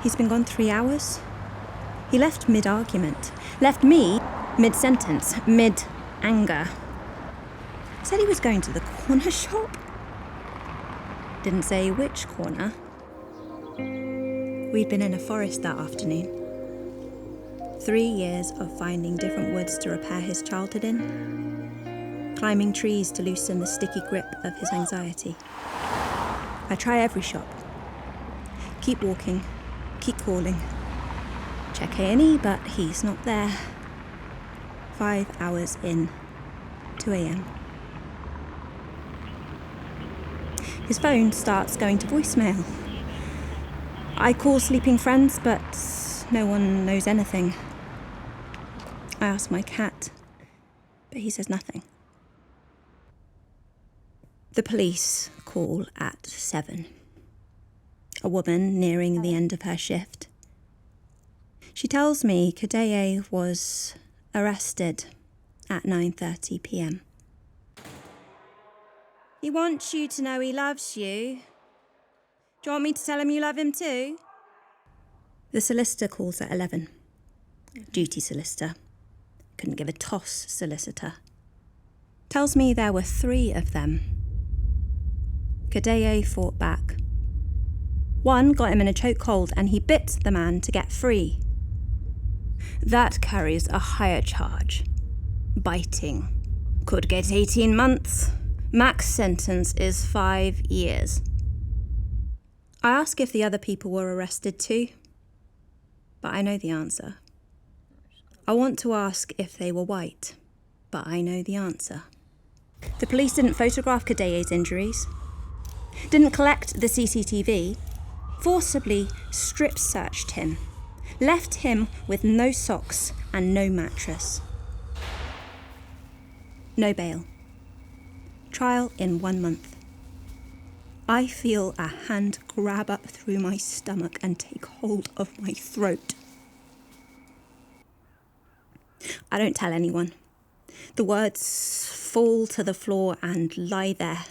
He's been gone 3 hours. He left mid-argument. Left me mid-sentence, mid-anger. Said he was going to the corner shop. Didn't say which corner. We'd been in a forest that afternoon. 3 years of finding different woods to repair his childhood in. Climbing trees to loosen the sticky grip of his anxiety. I try every shop. Keep walking. Keep calling. Check A&E, but he's not there. 5 hours in. 2 a.m. His phone starts going to voicemail. I call sleeping friends, but no one knows anything. I ask my cat, but he says nothing. The police call at 7. A woman nearing the end of her shift. She tells me Kediye was arrested at 9:30 p.m. He wants you to know he loves you. Do you want me to tell him you love him too? The solicitor calls at 11. Duty solicitor. Couldn't give a toss solicitor. Tells me there were 3 of them. Kediye fought back. One got him in a chokehold and he bit the man to get free. That carries a higher charge. Biting. Could get 18 months. Max sentence is 5 years. I ask if the other people were arrested too, but I know the answer. I want to ask if they were white, but I know the answer. The police didn't photograph Kediye's injuries, didn't collect the CCTV, forcibly strip-searched him, left him with no socks and no mattress. No bail. Trial in 1 month. I feel a hand grab up through my stomach and take hold of my throat. I don't tell anyone. The words fall to the floor and lie there.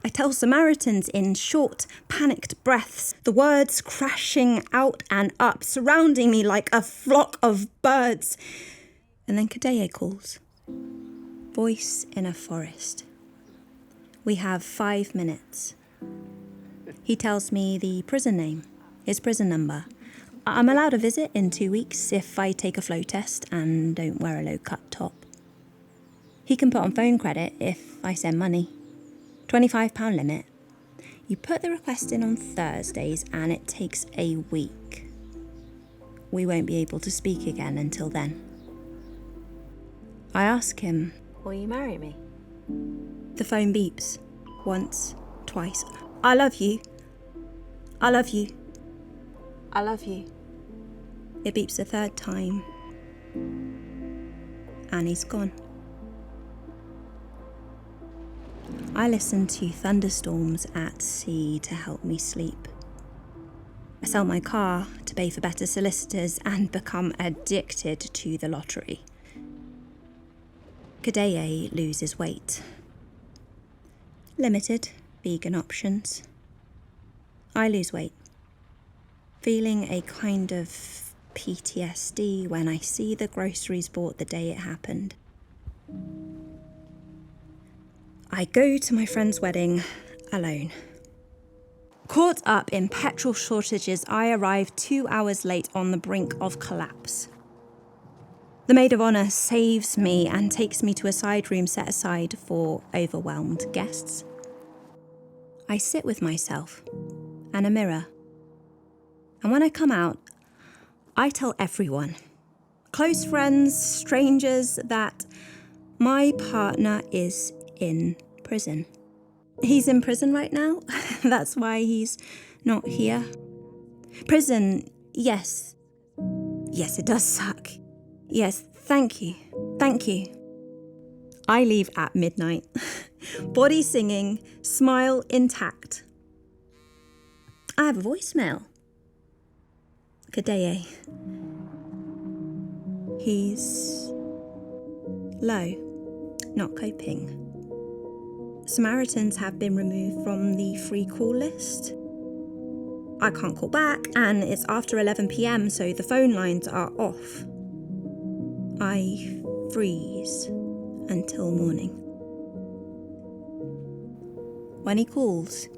I tell Samaritans in short, panicked breaths, the words crashing out and up, surrounding me like a flock of birds. And then Kediye calls. Voice in a forest. We have 5 minutes. He tells me the prison name, his prison number. I'm allowed a visit in 2 weeks if I take a flow test and don't wear a low-cut top. He can put on phone credit if I send money. £25 limit. You put the request in on Thursdays and it takes a week. We won't be able to speak again until then. I ask him, will you marry me? The phone beeps. Once, twice. I love you. I love you. I love you. It beeps a 3rd time. And he's gone. I listen to thunderstorms at sea to help me sleep. I sell my car to pay for better solicitors and become addicted to the lottery. Kediye loses weight. Limited vegan options. I lose weight. Feeling a kind of PTSD when I see the groceries bought the day it happened. I go to my friend's wedding alone. Caught up in petrol shortages, I arrive 2 hours late on the brink of collapse. The maid of honour saves me and takes me to a side room set aside for overwhelmed guests. I sit with myself and a mirror. And when I come out, I tell everyone, close friends, strangers, that my partner is in prison. He's in prison right now. That's why he's not here. Prison, yes. Yes, it does suck. Yes, thank you. Thank you. I leave at midnight. Body singing, smile intact. I have a voicemail. Kediye. He's low, not coping. Samaritans have been removed from the free call list. I can't call back, and it's after 11 p.m, so the phone lines are off. I freeze until morning. When he calls,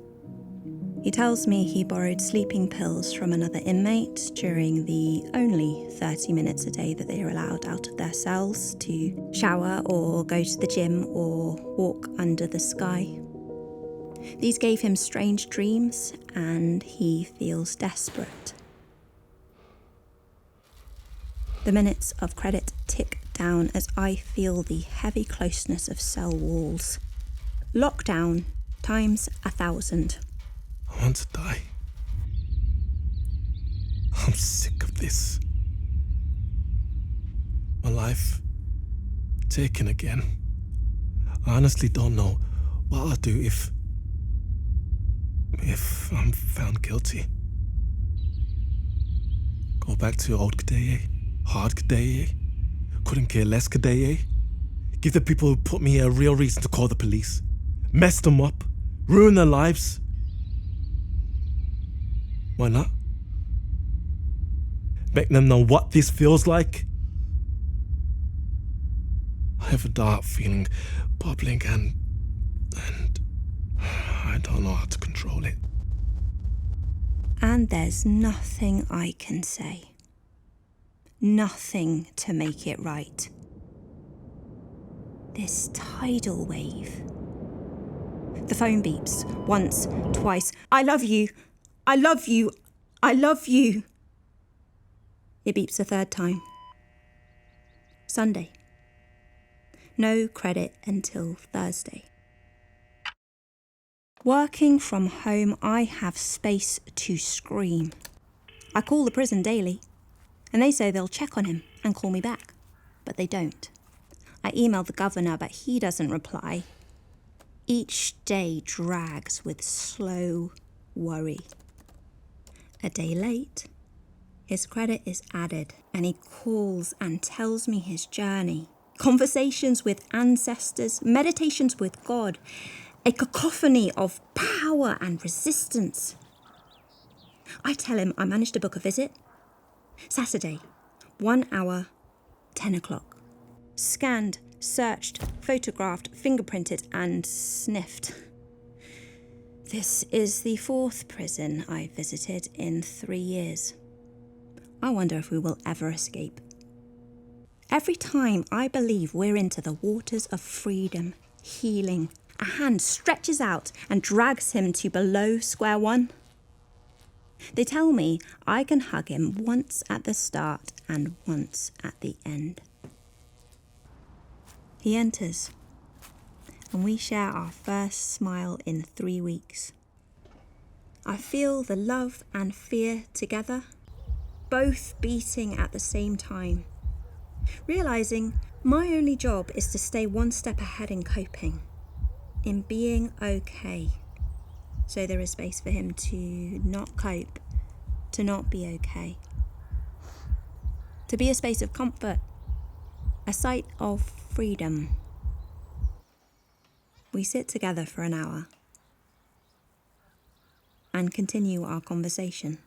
he tells me he borrowed sleeping pills from another inmate during the only 30 minutes a day that they are allowed out of their cells to shower or go to the gym or walk under the sky. These gave him strange dreams, and he feels desperate. The minutes of credit tick down as I feel the heavy closeness of cell walls. Lockdown times 1,000. I want to die. I'm sick of this. My life taken again. I honestly don't know what I'll do if I'm found guilty. Go back to old Kediye, hard Kediye, couldn't care less Kediye. Give the people who put me here a real reason to call the police. Mess them up, ruin their lives. Why not? Make them know what this feels like. I have a dark feeling bubbling and I don't know how to control it. And there's nothing I can say. Nothing to make it right. This tidal wave. The phone beeps once, twice. I love you. I love you. I love you. It beeps a third time. Sunday. No credit until Thursday. Working from home, I have space to scream. I call the prison daily, and they say they'll check on him and call me back, but they don't. I email the governor, but he doesn't reply. Each day drags with slow worry. A day late, his credit is added, and he calls and tells me his journey. Conversations with ancestors, meditations with God, a cacophony of power and resistance. I tell him I managed to book a visit. Saturday, 1 hour, 10 o'clock. Scanned, searched, photographed, fingerprinted, and sniffed. This is the 4th prison I visited in 3 years. I wonder if we will ever escape. Every time I believe we're into the waters of freedom, healing, a hand stretches out and drags him to below square one. They tell me I can hug him once at the start and once at the end. He enters, and we share our first smile in 3 weeks. I feel the love and fear together, both beating at the same time, realising my only job is to stay one step ahead in coping, in being okay, so there is space for him to not cope, to not be okay, to be a space of comfort, a site of freedom. We sit together for an hour and continue our conversation.